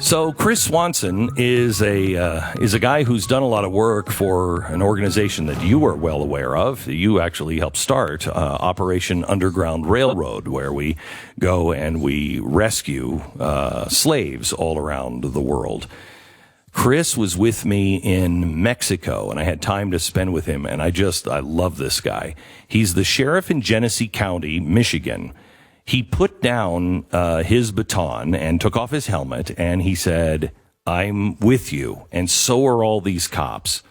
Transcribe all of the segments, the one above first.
So Chris Swanson is a guy who's done a lot of work for an organization that you are well aware of. You actually helped start Operation Underground Railroad, where we go and we rescue slaves all around the world. Chris was with me in Mexico, and I had time to spend with him, and I love this guy. He's the sheriff in Genesee County, Michigan. He put down his baton and took off his helmet, and he said, "I'm with you, and so are all these cops.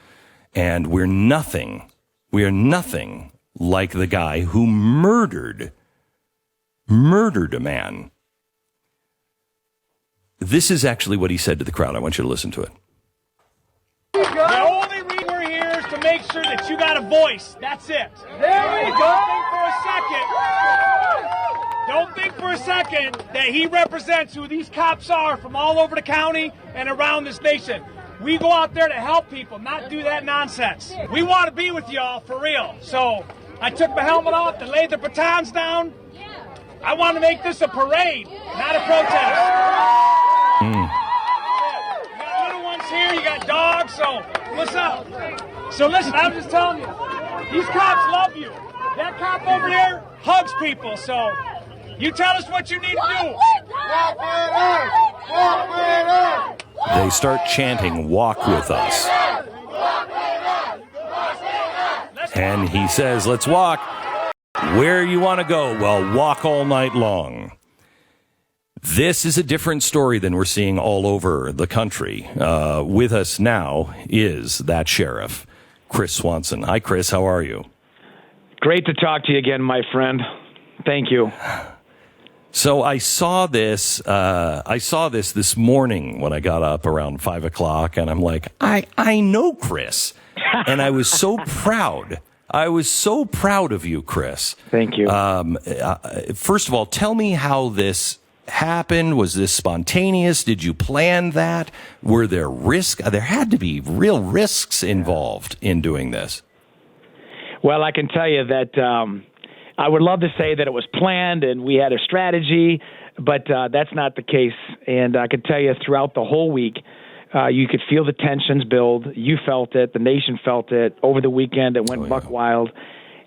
And we're nothing like the guy who murdered a man." This is actually what he said to the crowd. I want you to listen to it. The only reason we're here is to make sure that you got a voice. That's it. There we go. Don't think for a second that he represents who these cops are from all over the county and around this nation. We go out there to help people, not do that nonsense. We want to be with y'all for real. So I took my helmet off and laid the batons down. I want to make this a parade, not a protest. You got little ones here, you got dogs, so what's up? So listen, I'm just telling you, these cops love you. That cop over there hugs people, so you tell us what you need to do. They start chanting, "Walk with us." And he says, "Let's walk. Where you want to go? Well, walk all night long." This is a different story than we're seeing all over the country. With us now is that sheriff, Chris Swanson. Hi, Chris. How are you? Great to talk to you again, my friend. Thank you. So I saw this this morning when I got up around 5 o'clock, and I'm like, I know Chris. And I was so proud. I was so proud of you, Chris. Thank you. First of all, tell me how this happened. Was this spontaneous? Did you plan that? Were there risks? There had to be real risks involved in doing this. Well, I can tell you that I would love to say that it was planned and we had a strategy, but that's not the case. And I can tell you throughout the whole week, you could feel the tensions build. You felt it. The nation felt it. Over the weekend, it went buck wild.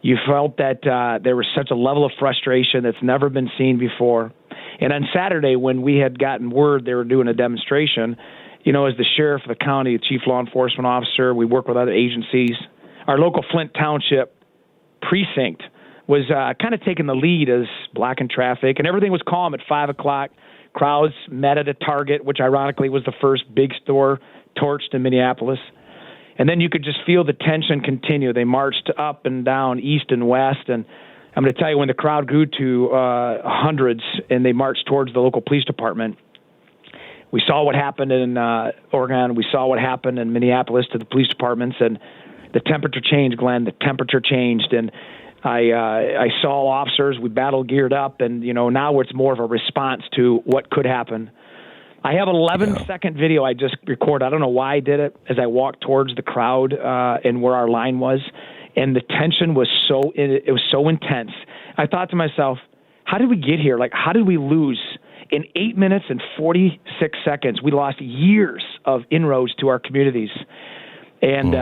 You felt that there was such a level of frustration that's never been seen before. And on Saturday, when we had gotten word they were doing a demonstration, you know, as the sheriff of the county, the chief law enforcement officer, we work with other agencies. Our local Flint Township precinct was kind of taking the lead as blocking traffic, and everything was calm at 5 o'clock. Crowds met at a Target, which ironically was the first big store torched in Minneapolis. And then you could just feel the tension continue. They marched up and down, east and west, and I'm going to tell you, when the crowd grew to hundreds and they marched towards the local police department, we saw what happened in Oregon. We saw what happened in Minneapolis to the police departments, and the temperature changed, Glenn. The temperature changed, and I saw officers. We battle geared up, and you know, now it's more of a response to what could happen. I have an 11-second video I just recorded. I don't know why I did it, as I walked towards the crowd and where our line was, and the tension was so intense. I thought to myself, how did we get here? Like, how did we lose? In 8 minutes and 46 seconds, we lost years of inroads to our communities. And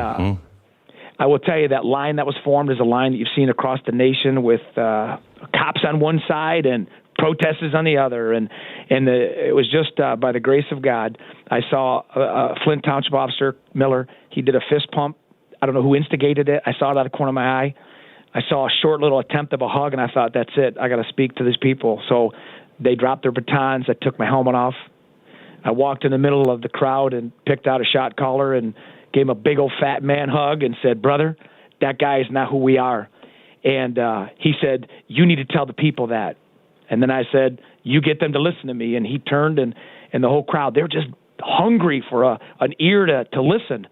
I will tell you, that line that was formed is a line that you've seen across the nation with cops on one side and protesters on the other. And it was just by the grace of God. I saw Flint Township Officer Miller. He did a fist pump. I don't know who instigated it. I saw it out of the corner of my eye. I saw a short little attempt of a hug, and I thought, that's it. I got to speak to these people. So they dropped their batons. I took my helmet off. I walked in the middle of the crowd and picked out a shot caller and gave him a big old fat man hug and said, "Brother, that guy is not who we are." And he said, "You need to tell the people that." And then I said, "You get them to listen to me." And he turned, and the whole crowd, they were just hungry for an ear to listen.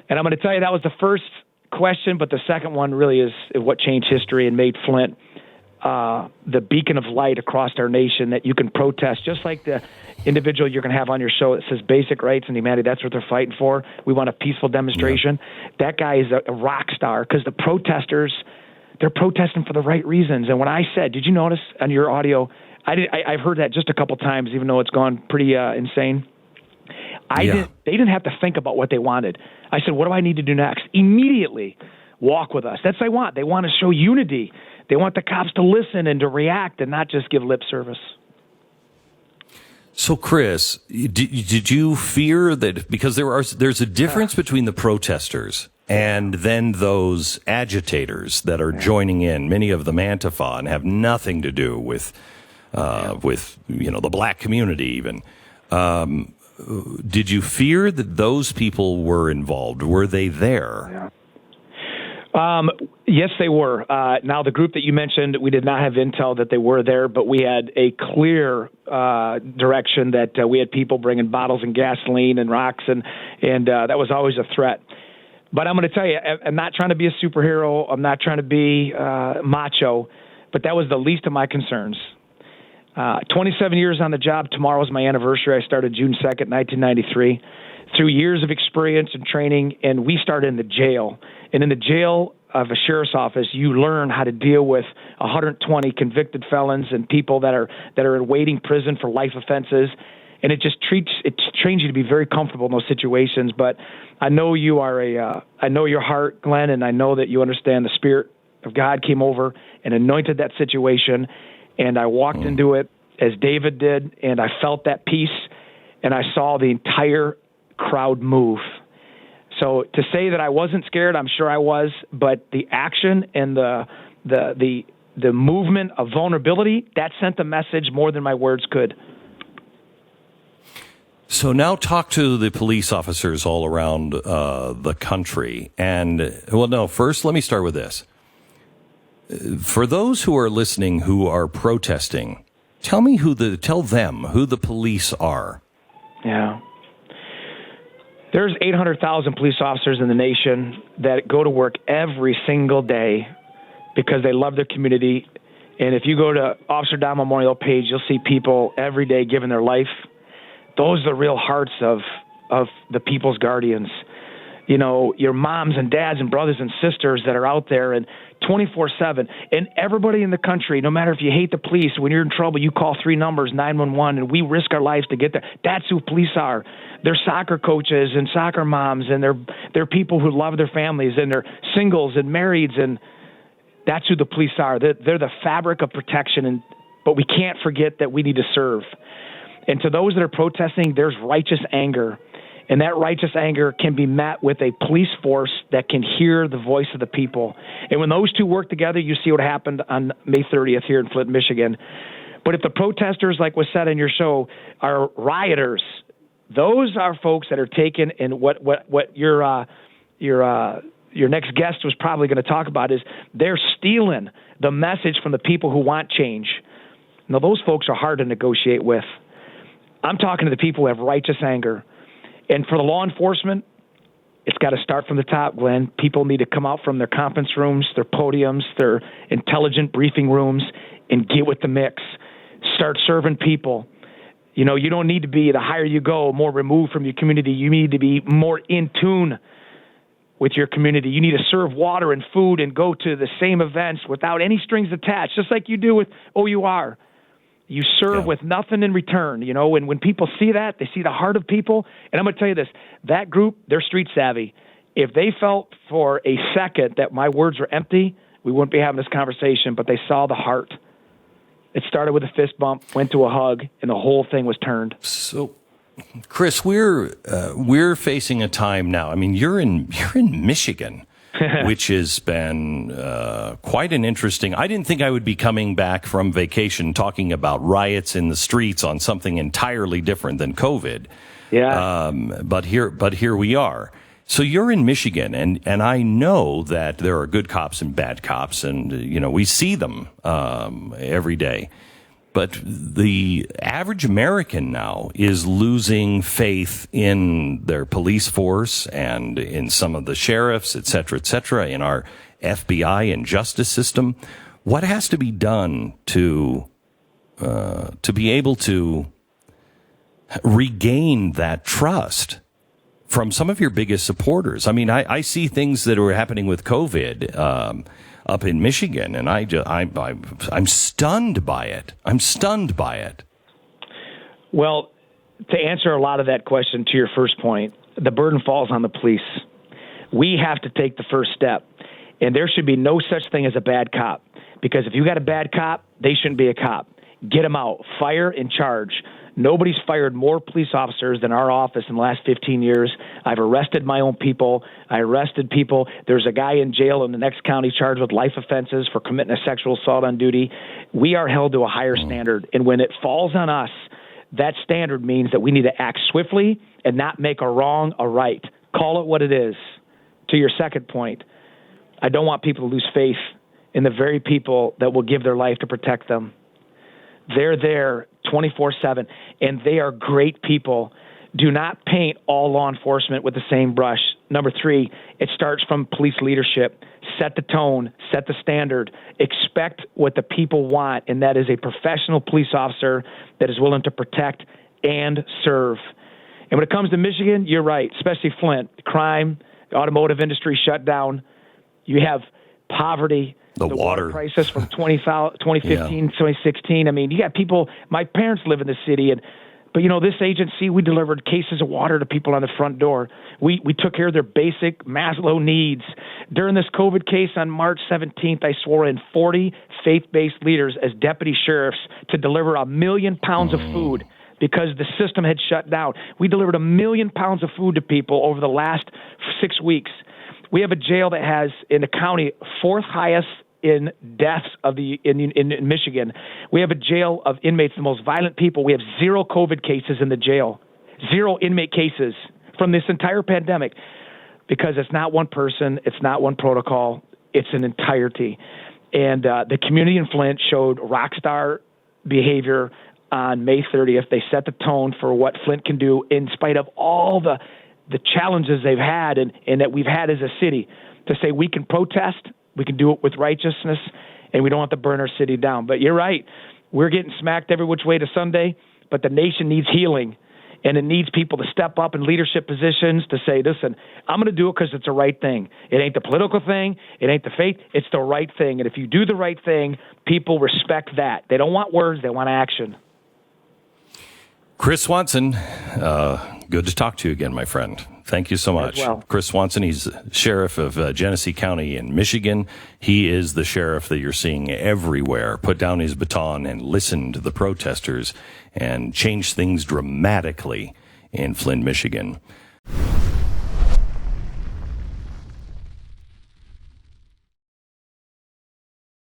And I'm going to tell you, that was the first question, but the second one really is what changed history and made Flint the beacon of light across our nation, that you can protest, just like the individual you're going to have on your show that says basic rights and humanity. That's what they're fighting for. We want a peaceful demonstration. Yeah. That guy is a rock star, because the protesters, they're protesting for the right reasons. And when I said, did you notice on your audio, I've heard that just a couple times, even though it's gone pretty insane. They didn't have to think about what they wanted. I said, what do I need to do next? Immediately walk with us. That's what they want. They want to show unity. They want the cops to listen and to react and not just give lip service. So, Chris, did you fear that because there's a difference between the protesters and then those agitators that are joining in, many of them Antifa, and have nothing to do with the black community even. Did you fear that those people were involved? Were they there? Yeah. Yes, they were. Now, the group that you mentioned, we did not have intel that they were there, but we had a clear direction that we had people bringing bottles and gasoline and rocks, and that was always a threat. But I'm going to tell you, I'm not trying to be a superhero. I'm not trying to be macho, but that was the least of my concerns. 27 years on the job. Tomorrow is my anniversary. I started June 2nd, 1993. Through years of experience and training, and we started in the jail. And in the jail of a sheriff's office, you learn how to deal with 120 convicted felons and people that are awaiting prison for life offenses. And it trains you to be very comfortable in those situations. But I know you are I know your heart, Glenn, and I know that you understand the Spirit of God came over and anointed that situation. And I walked into it as David did, and I felt that peace, and I saw the entire crowd move. So to say that I wasn't scared, I'm sure I was, but the action and the movement of vulnerability, that sent a message more than my words could. So now talk to the police officers all around the country. And, first let me start with this. For those who are listening who are protesting, tell them who the police are. Yeah. There's 800,000 police officers in the nation that go to work every single day because they love their community. And if you go to Officer Down Memorial page, you'll see people every day giving their life. Those are the real hearts of the people's guardians. You know, your moms and dads and brothers and sisters that are out there and 24/7. And everybody in the country, no matter if you hate the police, when you're in trouble, you call 3 numbers, 911, and we risk our lives to get there. That's who police are. They're soccer coaches and soccer moms, and they're people who love their families, and they're singles and marrieds, and that's who the police are. They're the fabric of protection, but we can't forget that we need to serve. And to those that are protesting, there's righteous anger. And that righteous anger can be met with a police force that can hear the voice of the people. And when those two work together, you see what happened on May 30th here in Flint, Michigan. But if the protesters, like was said in your show, are rioters, those are folks that are taken, and what your next guest was probably going to talk about is they're stealing the message from the people who want change. Now, those folks are hard to negotiate with. I'm talking to the people who have righteous anger. And for the law enforcement, it's got to start from the top, Glenn. People need to come out from their conference rooms, their podiums, their intelligent briefing rooms, and get with the mix. Start serving people. You know, you don't need to be, the higher you go, more removed from your community. You need to be more in tune with your community. You need to serve water and food and go to the same events without any strings attached, just like you do with OUR. You serve with nothing in return, you know, and when people see that, they see the heart of people. And I'm going to tell you this, that group, they're street savvy. If they felt for a second that my words were empty, we wouldn't be having this conversation, but they saw the heart. It started with a fist bump, went to a hug, and the whole thing was turned. So, Chris, we're facing a time now. I mean, you're in Michigan. Which has been quite an interesting. I didn't think I would be coming back from vacation talking about riots in the streets on something entirely different than COVID. Yeah. But here we are. So you're in Michigan, and I know that there are good cops and bad cops, and you know we see them every day. But the average American now is losing faith in their police force and in some of the sheriffs, et cetera, in our FBI and justice system. What has to be done to be able to regain that trust from some of your biggest supporters? I mean, I see things that are happening with COVID up in Michigan, and I'm stunned by it. I'm stunned by it. Well, to answer a lot of that question, to your first point, the burden falls on the police. We have to take the first step, and there should be no such thing as a bad cop, because if you got a bad cop, they shouldn't be a cop. Get them out. Fire and charge. Nobody's fired more police officers than our office in the last 15 years. I've arrested my own people. I arrested people. There's a guy in jail in the next county charged with life offenses for committing a sexual assault on duty. We are held to a higher standard, and when it falls on us, that standard means that we need to act swiftly and not make a wrong a right. Call it what it is. To your second point, I don't want people to lose faith in the very people that will give their life to protect them. They're there 24/7, and they are great people. Do not paint all law enforcement with the same brush. Number 3, it starts from police leadership. Set the tone, set the standard, expect what the people want, and that is a professional police officer that is willing to protect and serve. And when it comes to Michigan, you're right, especially Flint. Crime, the automotive industry shut down. You have poverty, the water crisis from 2015, 2016. I mean, you got people, my parents live in the city, but this agency, we delivered cases of water to people on the front door. We took care of their basic Maslow needs. During this COVID case on March 17th, I swore in 40 faith-based leaders as deputy sheriffs to deliver 1 million pounds of food because the system had shut down. We delivered 1 million pounds of food to people over the last 6 weeks. We have a jail that has, in the county, 4th highest in deaths in Michigan. We have a jail of inmates, the most violent people. We have 0 COVID cases in the jail, 0 inmate cases from this entire pandemic, because it's not one person, it's not one protocol, it's an entirety. And the community in Flint showed rock star behavior on May 30th. They set the tone for what Flint can do in spite of all the challenges they've had and that we've had as a city, to say we can protest, we can do it with righteousness, and we don't have to burn our city down. But you're right. We're getting smacked every which way to Sunday, but the nation needs healing, and it needs people to step up in leadership positions to say, listen, I'm going to do it because it's the right thing. It ain't the political thing. It ain't the faith. It's the right thing. And if you do the right thing, people respect that. They don't want words. They want action. Chris Swanson, good to talk to you again, my friend. Thank you so much. Well. Chris Swanson, he's sheriff of Genesee County in Michigan. He is the sheriff that you're seeing everywhere. Put down his baton and listen to the protesters and change things dramatically in Flint, Michigan.